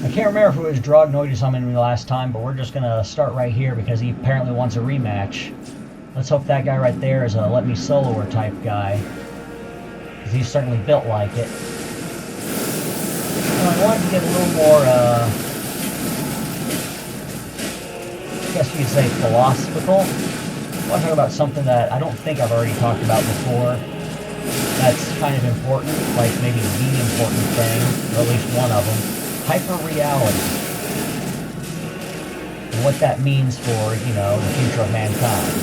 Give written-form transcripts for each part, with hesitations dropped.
I can't remember if it was Drognoid summoned me last time, but we're just going to start right here because he apparently wants a rematch. Let's hope that guy right there is a let me soloer type guy, because he's certainly built like it. I wanted to get a little more, I guess you could say philosophical. I want to talk about something that I don't think I've already talked about before. That's kind of important, like maybe the important thing, or at least one of them. Hyperreality. And what that means for, you know, the future of mankind.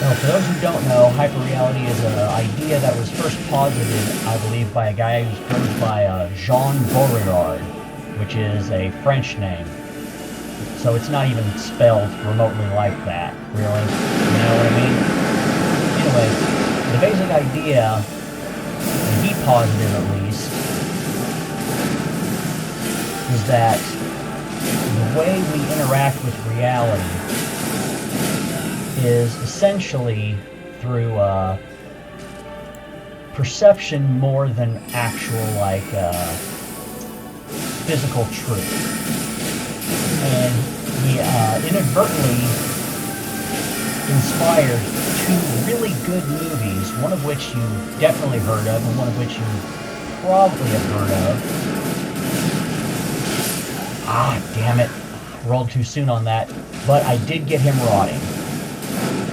Now, for those who don't know, hyperreality is an idea that was first posited, I believe, by a guy who goes by Jean Beauregard, which is a French name. So it's not even spelled remotely like that, really. You know what I mean? Anyway, the basic idea, and he posited at least, is that the way we interact with reality is essentially through perception more than actual, like, physical truth. And he inadvertently inspired two really good movies, one of which you've definitely heard of, and one of which you probably have heard of. Ah, damn it. Rolled too soon on that. But I did get him rotting.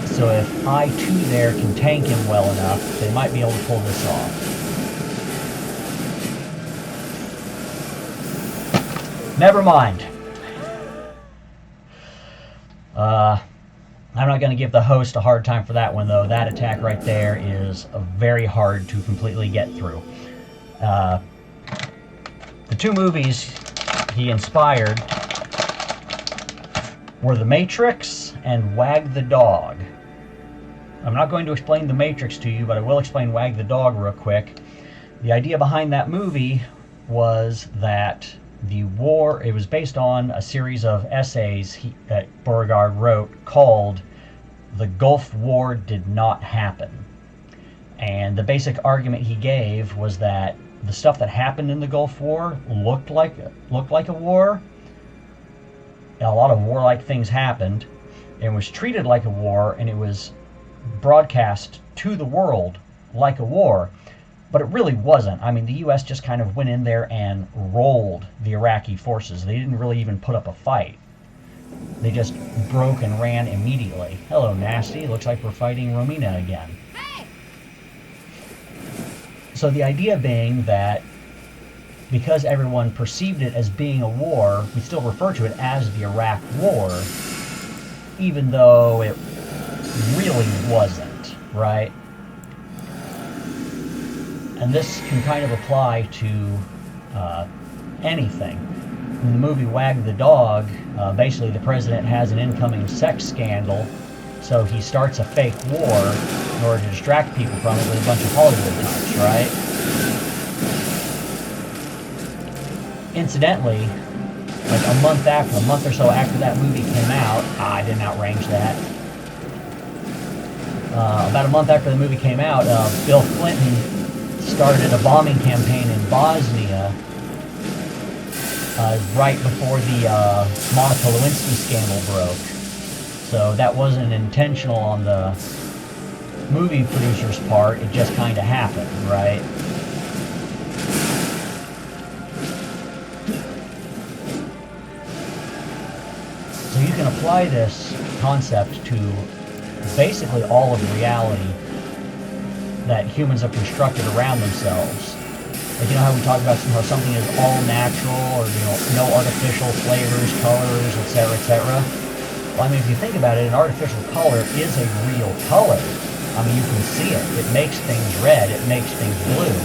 So if I, too, there can tank him well enough, they might be able to pull this off. Never mind. I'm not going to give the host a hard time for that one, though. That attack right there is very hard to completely get through. The two movies he inspired were The Matrix and Wag the Dog. I'm not going to explain The Matrix to you, but I will explain Wag the Dog real quick. The idea behind that movie was that the war, it was based on a series of essays that Beauregard wrote called The Gulf War Did Not Happen. And the basic argument he gave was that the stuff that happened in the Gulf War looked like a war. A lot of warlike things happened, and was treated like a war, and it was broadcast to the world like a war. But it really wasn't. I mean, the U.S. just kind of went in there and rolled the Iraqi forces. They didn't really even put up a fight. They just broke and ran immediately. Hello, Nasty. Looks like we're fighting Romina again. Hey! So the idea being that because everyone perceived it as being a war, we still refer to it as the Iraq War, even though it really wasn't, right? And this can kind of apply to anything. In the movie Wag the Dog, basically the president has an incoming sex scandal, so he starts a fake war in order to distract people from it with a bunch of Hollywood types, right? Incidentally, like a month or so after that movie came out, I didn't outrange that. About a month after the movie came out, Bill Clinton started a bombing campaign in Bosnia right before the Monica Lewinsky scandal broke. So that wasn't intentional on the movie producer's part, it just kind of happened, right? So you can apply this concept to basically all of reality that humans have constructed around themselves. Like, you know how we talk about how something is all natural, or, you know, no artificial flavors, colors, etc., etc.? Well, I mean, if you think about it, an artificial color is a real color. I mean, you can see it. It makes things red. It makes things blue.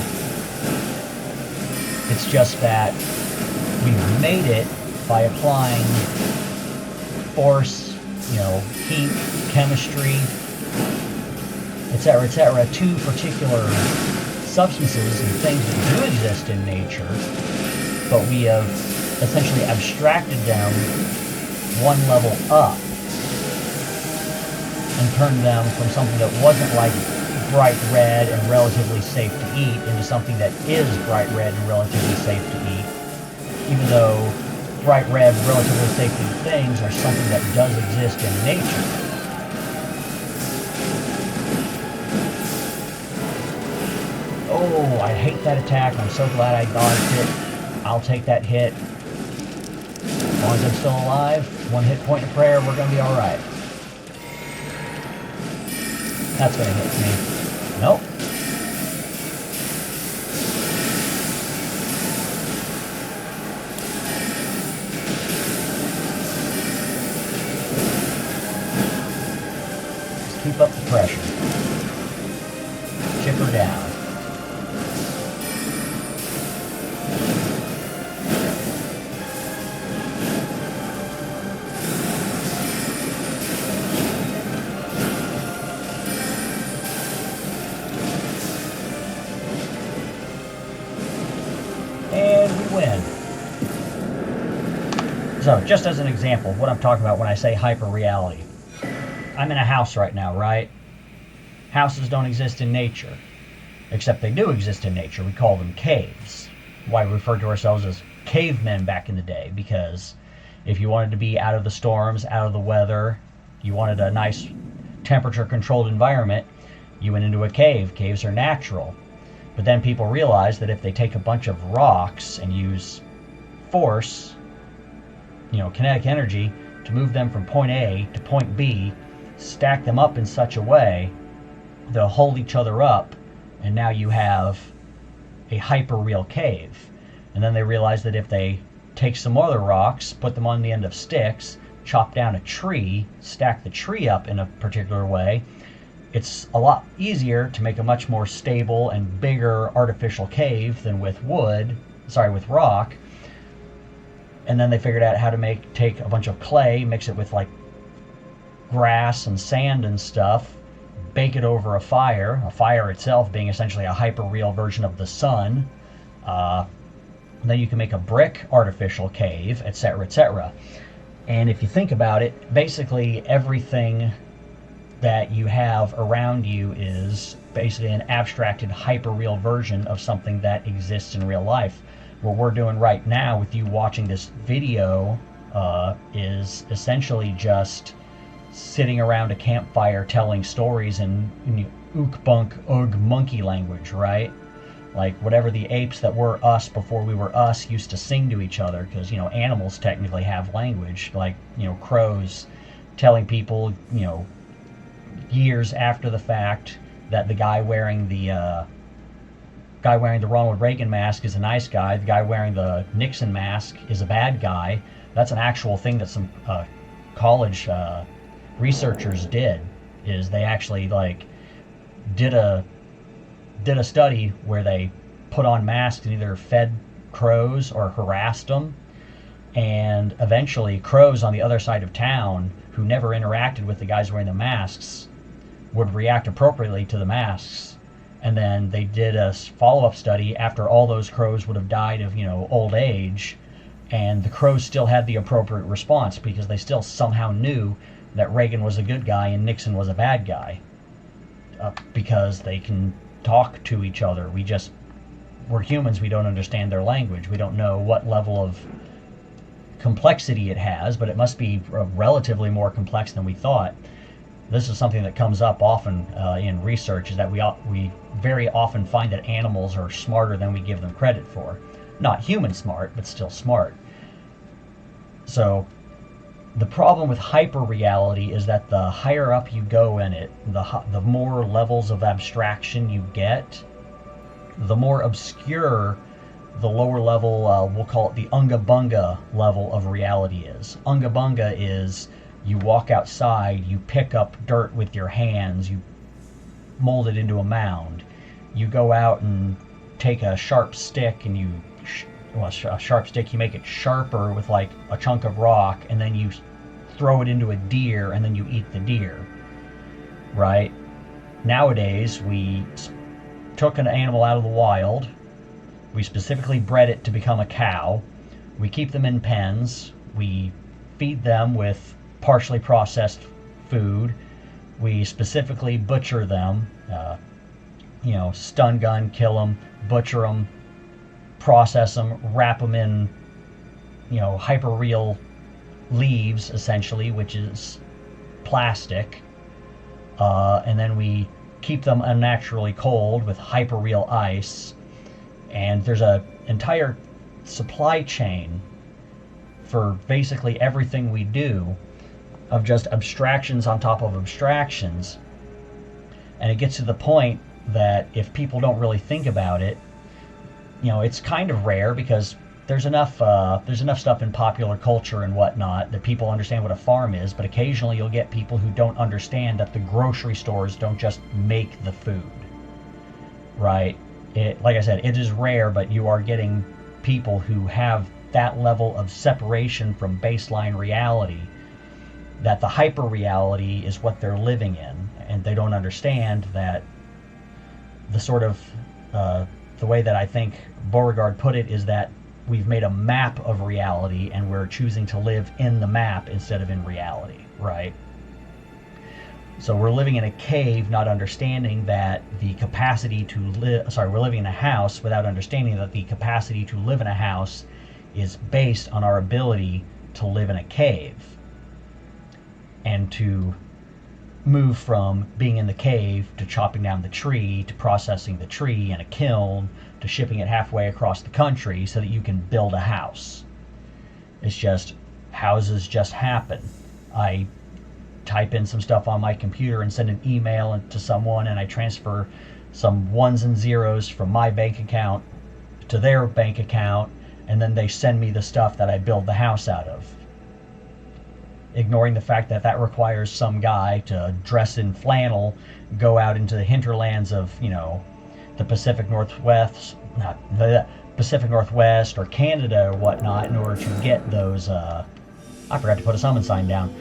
It's just that we've made it by applying force, you know, heat, chemistry, etc., to particular substances and things that do exist in nature, but we have essentially abstracted them one level up and turned them from something that wasn't like bright red and relatively safe to eat into something that is bright red and relatively safe to eat, even though bright red, relatively safe to eat things are something that does exist in nature. Oh, I hate that attack. I'm so glad I dodged it. I'll take that hit. As long as I'm still alive, one hit point of prayer, we're going to be alright. That's going to hit me. Nope. Just keep up the pressure. Chip her down. So, just as an example of what I'm talking about when I say hyperreality. I'm in a house right now, right? Houses don't exist in nature. Except they do exist in nature. We call them caves. Why we referred to ourselves as cavemen back in the day. Because if you wanted to be out of the storms, out of the weather, you wanted a nice temperature-controlled environment, you went into a cave. Caves are natural. But then people realized that if they take a bunch of rocks and use force, kinetic energy, to move them from point A to point B, stack them up in such a way, they'll hold each other up, and now you have a hyper-real cave. And then they realized that if they take some other rocks, put them on the end of sticks, chop down a tree, stack the tree up in a particular way, it's a lot easier to make a much more stable and bigger artificial cave than with rock. And then they figured out how to take a bunch of clay, mix it with like grass and sand and stuff, bake it over a fire itself being essentially a hyper-real version of the sun. Then you can make a brick artificial cave, etc., etc. And if you think about it, basically everything that you have around you is basically an abstracted hyper-real version of something that exists in real life. What we're doing right now with you watching this video is essentially just sitting around a campfire telling stories in ook bunk ug monkey language, right? Like whatever the apes that were us before we were us used to sing to each other, because animals technically have language, like crows telling people years after the fact that the guy wearing the Ronald Reagan mask is a nice guy, the guy wearing the Nixon mask is a bad guy. That's an actual thing that some college researchers did. Is they actually did a study where they put on masks and either fed crows or harassed them, and eventually crows on the other side of town who never interacted with the guys wearing the masks would react appropriately to the masks. And then they did a follow-up study after all those crows would have died of, old age, and the crows still had the appropriate response because they still somehow knew that Reagan was a good guy and Nixon was a bad guy. Because they can talk to each other. We're humans, we don't understand their language. We don't know what level of complexity it has, but it must be relatively more complex than we thought. This is something that comes up often in research, is that we very often find that animals are smarter than we give them credit for. Not human smart, but still smart. So the problem with hyperreality is that the higher up you go in it, the more levels of abstraction you get, the more obscure the lower level, we'll call it the Unga Bunga level of reality is. Unga Bunga is you walk outside, you pick up dirt with your hands, you mold it into a mound. You go out and take a sharp stick and you make it sharper with like a chunk of rock, and then you throw it into a deer and then you eat the deer, right? Nowadays, we took an animal out of the wild, we specifically bred it to become a cow, we keep them in pens, we feed them with partially processed food, we specifically butcher them, you know, stun gun, kill them, butcher them, process them, wrap them in, you know, hyperreal leaves, essentially, which is plastic. And then we keep them unnaturally cold with hyperreal ice. And there's an entire supply chain for basically everything we do of just abstractions on top of abstractions. And it gets to the point that if people don't really think about it, you know, it's kind of rare because there's enough stuff in popular culture and whatnot that people understand what a farm is, but occasionally you'll get people who don't understand that the grocery stores don't just make the food, right? Like I said, it is rare, but you are getting people who have that level of separation from baseline reality, that the hyper reality is what they're living in, and they don't understand that the sort of the way that I think Beauregard put it is that we've made a map of reality and we're choosing to live in the map instead of in reality, right? So we're living in a cave, not understanding that the capacity to live, we're living in a house without understanding that the capacity to live in a house is based on our ability to live in a cave. And to move from being in the cave to chopping down the tree to processing the tree in a kiln to shipping it halfway across the country so that you can build a house. It's just, houses just happen. I type in some stuff on my computer and send an email to someone, and I transfer some ones and zeros from my bank account to their bank account, and then they send me the stuff that I build the house out of. Ignoring the fact that that requires some guy to dress in flannel, go out into the hinterlands of, you know, the Pacific Northwest or Canada or whatnot in order to get those, I forgot to put a summon sign down,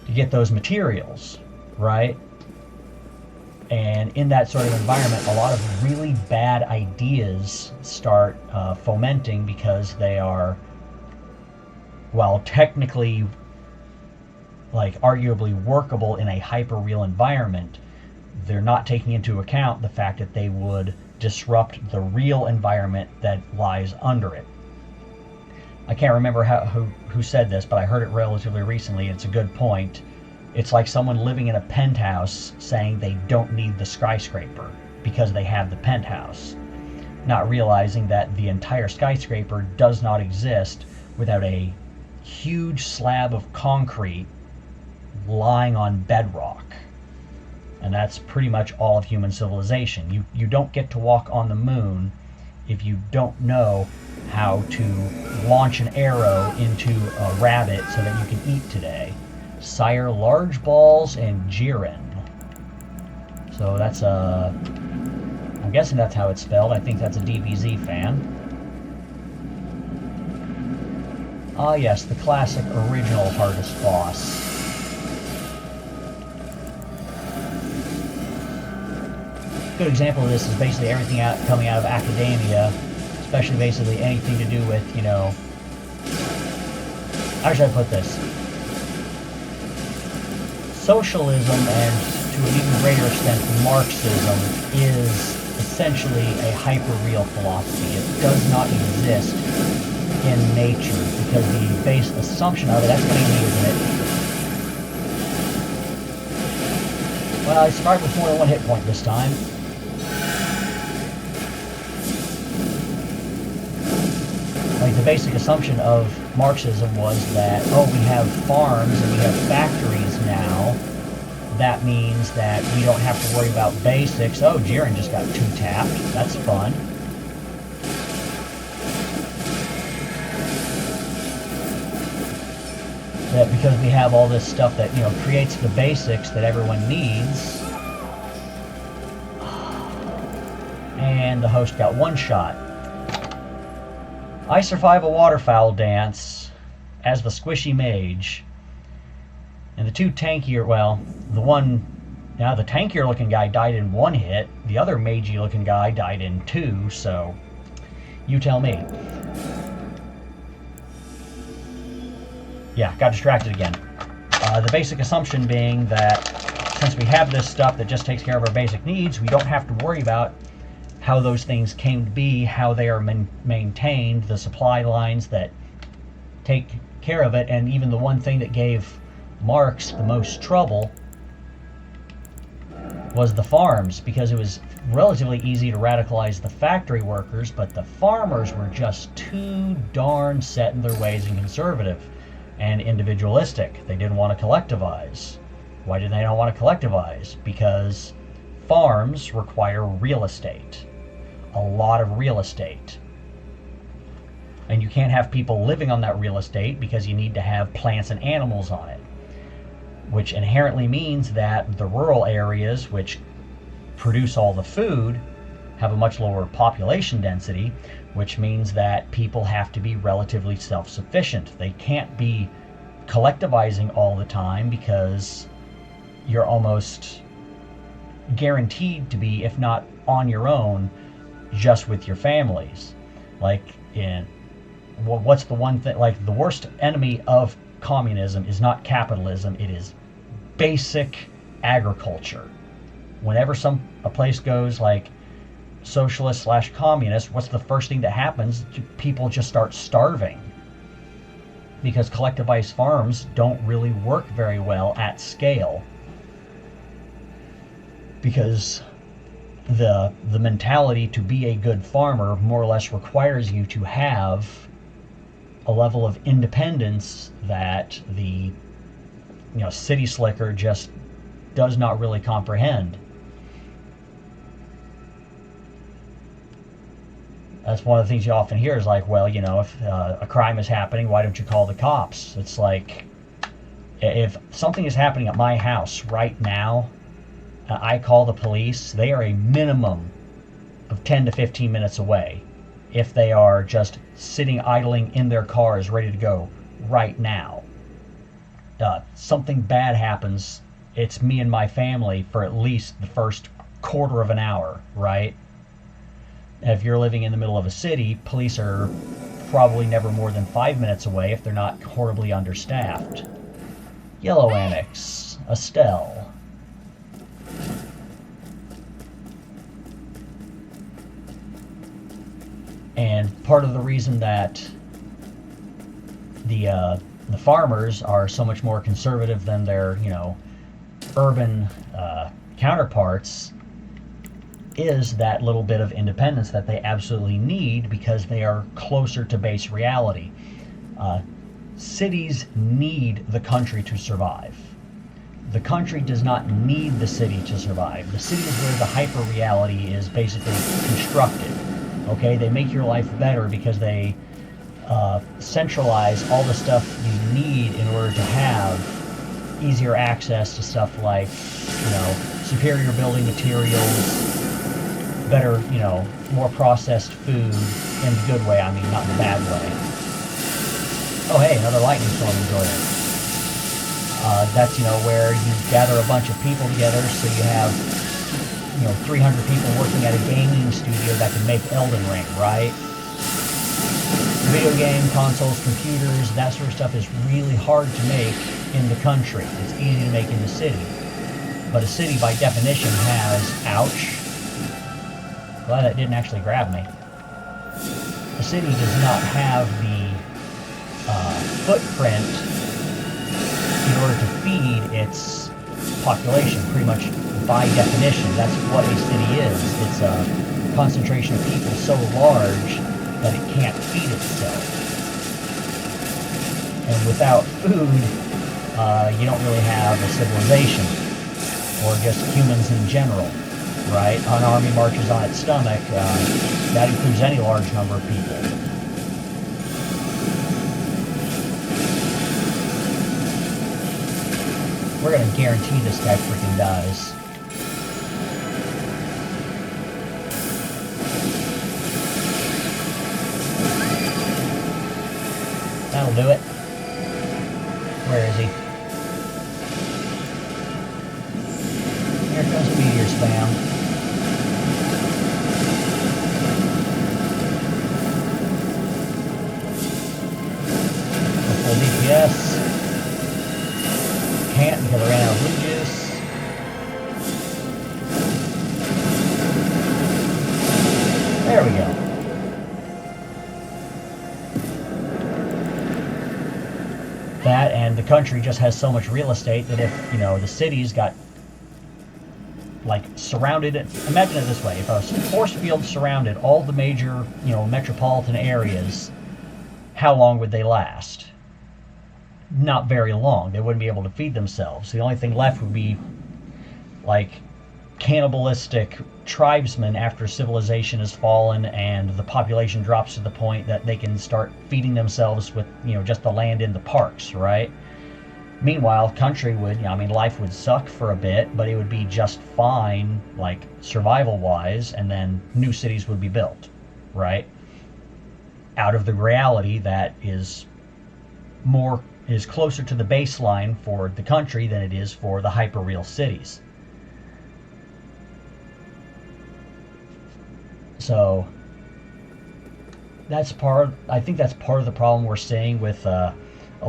to get those materials, right? And in that sort of environment, a lot of really bad ideas start fomenting because they are, while technically, like, arguably workable in a hyper-real environment, they're not taking into account the fact that they would disrupt the real environment that lies under it. I can't remember who said this, but I heard it relatively recently. It's a good point. It's like someone living in a penthouse saying they don't need the skyscraper because they have the penthouse, not realizing that the entire skyscraper does not exist without a huge slab of concrete lying on bedrock. And that's pretty much all of human civilization. You don't get to walk on the moon if you don't know how to launch an arrow into a rabbit so that you can eat today. Sire large balls and Jiren. So that's I'm guessing that's how it's spelled. I think that's a DBZ fan. Ah yes, the classic original hardest boss. Good example of this is basically everything coming out of academia, especially basically anything to do with, you know, how should I put this? Socialism, and to an even greater extent Marxism, is essentially a hyper-real philosophy. It does not exist in nature because the base assumption of it, that's what he isn't it? Well, I survived with more than one hit point this time. Like, the basic assumption of Marxism was that, oh, we have farms and we have factories now. That means that we don't have to worry about basics. Oh, Jiren just got 2-tapped. That's fun. That because we have all this stuff that, you know, creates the basics that everyone needs. And the host got one shot. I survive a waterfowl dance as the squishy mage. And the two tankier, well, the tankier looking guy died in one hit. The other magey looking guy died in 2, so you tell me. Yeah, got distracted again. The basic assumption being that since we have this stuff that just takes care of our basic needs, we don't have to worry about how those things came to be, how they are maintained, the supply lines that take care of it. And even the one thing that gave Marx the most trouble was the farms, because it was relatively easy to radicalize the factory workers, but the farmers were just too darn set in their ways and conservative and individualistic. They didn't want to collectivize. Why did they not want to collectivize? Because farms require real estate, a lot of real estate. And you can't have people living on that real estate because you need to have plants and animals on it, which inherently means that the rural areas, which produce all the food, have a much lower population density, which means that people have to be relatively self-sufficient. They can't be collectivizing all the time because you're almost guaranteed to be, if not on your own, just with your families. Like, what's the one thing, like the worst enemy of communism is not capitalism, it is basic agriculture. Whenever a place goes like socialist / communist, what's the first thing that happens? People just start starving, because collectivized farms don't really work very well at scale, because the mentality to be a good farmer more or less requires you to have a level of independence that the city slicker just does not really comprehend. That's one of the things you often hear is like, well, if a crime is happening, why don't you call the cops? It's like, if something is happening at my house right now, I call the police, they are a minimum of 10 to 15 minutes away. If they are just sitting idling in their cars ready to go right now. Something bad happens, it's me and my family for at least the first quarter of an hour, right? If you're living in the middle of a city, police are probably never more than 5 minutes away if they're not horribly understaffed. Yellow Annex, Estelle. And part of the reason that the farmers are so much more conservative than their, urban counterparts is that little bit of independence that they absolutely need, because they are closer to base reality. Cities need the country to survive. The country does not need the city to survive. The city is where the hyperreality is basically constructed. Okay, they make your life better because they centralize all the stuff you need in order to have easier access to stuff like, superior building materials, better, more processed food, in the good way, I mean, not in the bad way. Oh hey, another lightning storm enjoyer. That's, where you gather a bunch of people together, so you have 300 people working at a gaming studio that can make Elden Ring, right? Video game, consoles, computers, that sort of stuff is really hard to make in the country. It's easy to make in the city. But a city, by definition, has, ouch, glad that didn't actually grab me. A city does not have the footprint in order to feed its population, pretty much by definition. That's what a city is. It's a concentration of people so large that it can't feed itself. And without food, you don't really have a civilization, or just humans in general, right? An army marches on its stomach, that includes any large number of people. We're going to guarantee this guy freaking dies. That'll do it. Where is he? Here comes meteor spam. Full DPS. Can't because I ran out of blue juice. And the country just has so much real estate that if, the cities got, like, surrounded, imagine it this way, if a force field surrounded all the major, metropolitan areas, how long would they last? Not very long. They wouldn't be able to feed themselves. The only thing left would be, like, cannibalistic tribesmen after civilization has fallen and the population drops to the point that they can start feeding themselves with, just the land in the parks, right? Meanwhile, country would, life would suck for a bit, but it would be just fine, like, survival-wise, and then new cities would be built, right? Out of the reality that is closer to the baseline for the country than it is for the hyperreal cities. So I think that's part of the problem we're seeing with a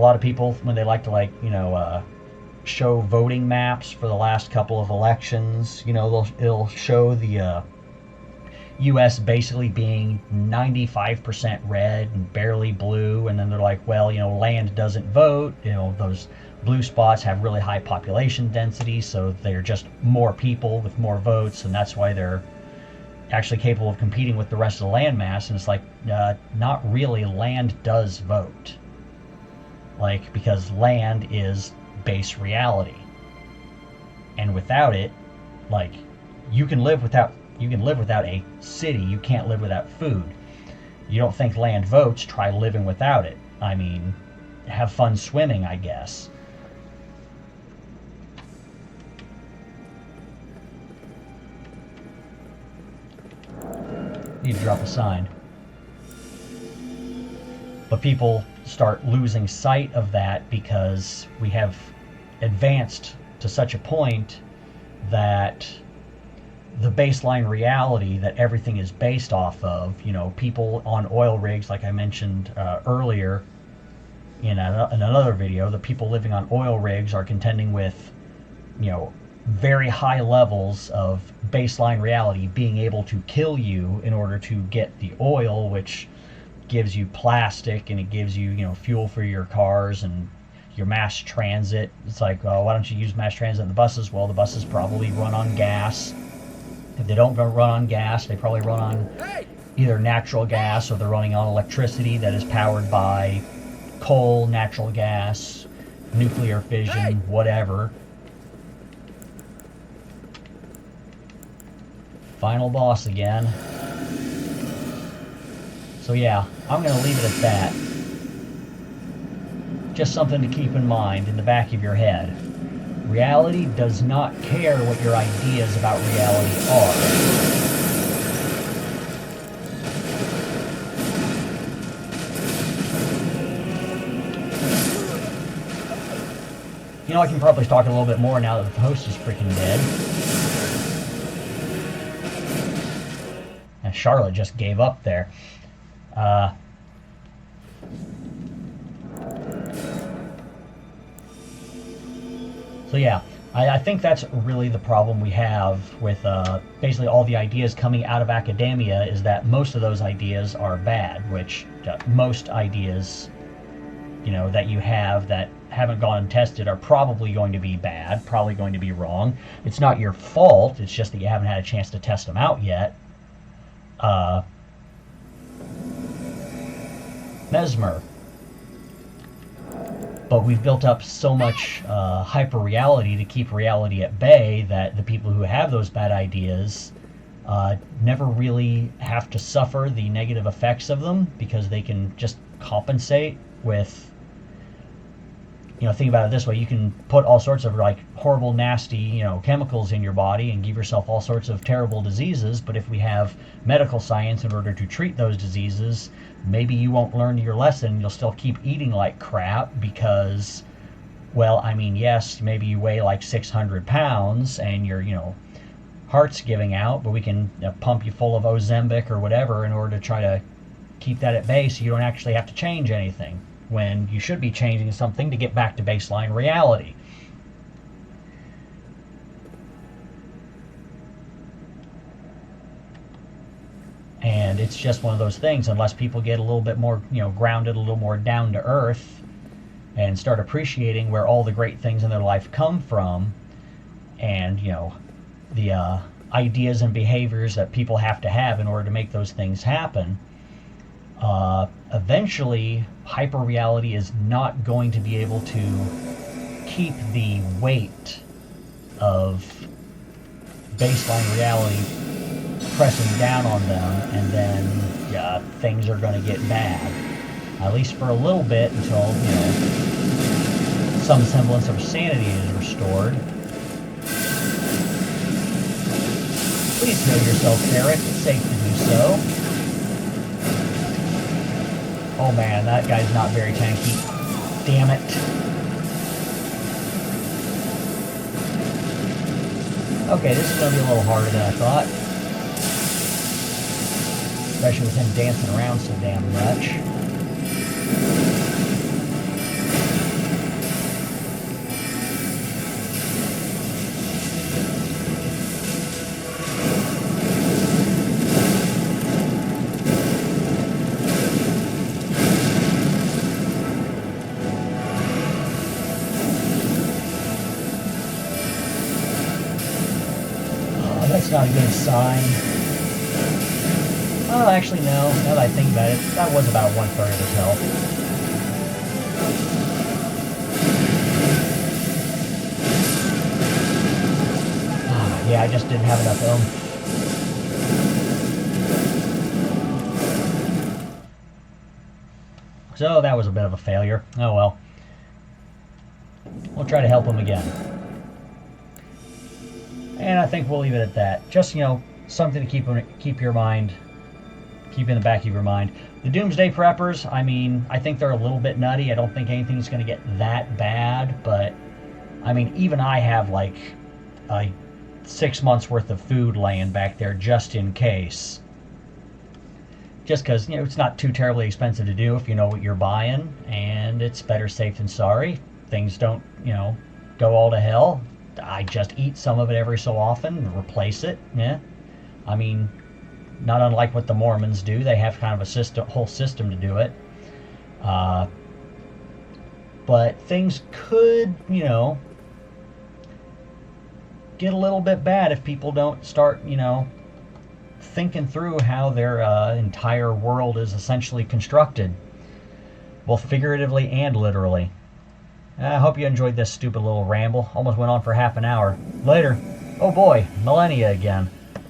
lot of people when they like to show voting maps for the last couple of elections. It'll show the U.S. basically being 95% red and barely blue, and then they're like, well, land doesn't vote. Those blue spots have really high population density, so they're just more people with more votes, and that's why they're actually capable of competing with the rest of the land mass. And it's like, not really. Land does vote, because land is base reality, and without it, you can live without a city. You can't live without food. You don't think land votes? Try living without it. Have fun swimming, I guess. Need to drop a sign. But people start losing sight of that because we have advanced to such a point that the baseline reality that everything is based off of, people on oil rigs, like I mentioned earlier in another video, the people living on oil rigs are contending with, very high levels of baseline reality, being able to kill you in order to get the oil, which gives you plastic, and it gives you, fuel for your cars and your mass transit. It's like, why don't you use mass transit in the buses? Well, the buses probably run on gas. If they don't run on gas, they probably run on either natural gas, or they're running on electricity that is powered by coal, natural gas, nuclear fission, whatever. Final boss again. So yeah, I'm going to leave it at that. Just something to keep in mind in the back of your head. Reality does not care what your ideas about reality are. I can probably talk a little bit more now that the host is freaking dead. And Charlotte just gave up there. So yeah, I think that's really the problem we have with basically all the ideas coming out of academia, is that most of those ideas are bad, which most ideas, that you have that haven't gone and tested are probably going to be bad, probably going to be wrong. It's not your fault, it's just that you haven't had a chance to test them out yet. Mesmer. But we've built up so much hyper-reality to keep reality at bay that the people who have those bad ideas never really have to suffer the negative effects of them, because they can just compensate with, think about it this way, you can put all sorts of horrible, nasty, chemicals in your body and give yourself all sorts of terrible diseases, but if we have medical science in order to treat those diseases, maybe you won't learn your lesson. You'll still keep eating like crap because, yes, maybe you weigh 600 pounds and your, heart's giving out, but we can pump you full of Ozempic or whatever in order to try to keep that at bay so you don't actually have to change anything, when you should be changing something to get back to baseline reality. And it's just one of those things, unless people get a little bit more, grounded, a little more down to earth, and start appreciating where all the great things in their life come from, and the ideas and behaviors that people have to have in order to make those things happen, eventually hyperreality is not going to be able to keep the weight of baseline reality pressing down on them, and then things are going to get bad, at least for a little bit, until some semblance of sanity is restored. Please heal yourself, Eric. It's safe to do so. Oh man, that guy's not very tanky. Damn it. Okay, this is going to be a little harder than I thought. Especially with him dancing around so damn much. That's not a good sign. Oh, actually, no. Now that I think about it, that was about 1/3 of his health. Yeah, I just didn't have enough oomph. So that was a bit of a failure. Oh well. We'll try to help him again. And I think we'll leave it at that. Just, something to keep your mind, keep in the back of your mind. The Doomsday Preppers, I mean, I think they're a little bit nutty. I don't think anything's going to get that bad, but, I mean, even I have, 6 months worth of food laying back there just in case. Just because, it's not too terribly expensive to do if you know what you're buying, and it's better safe than sorry. Things don't, go all to hell. I just eat some of it every so often and replace it. Yeah, I mean, not unlike what the Mormons do. They have kind of a whole system to do it. But things could, get a little bit bad if people don't start, thinking through how their entire world is essentially constructed, both figuratively and literally. I hope you enjoyed this stupid little ramble. Almost went on for half an hour. Later. Oh boy, millennia again.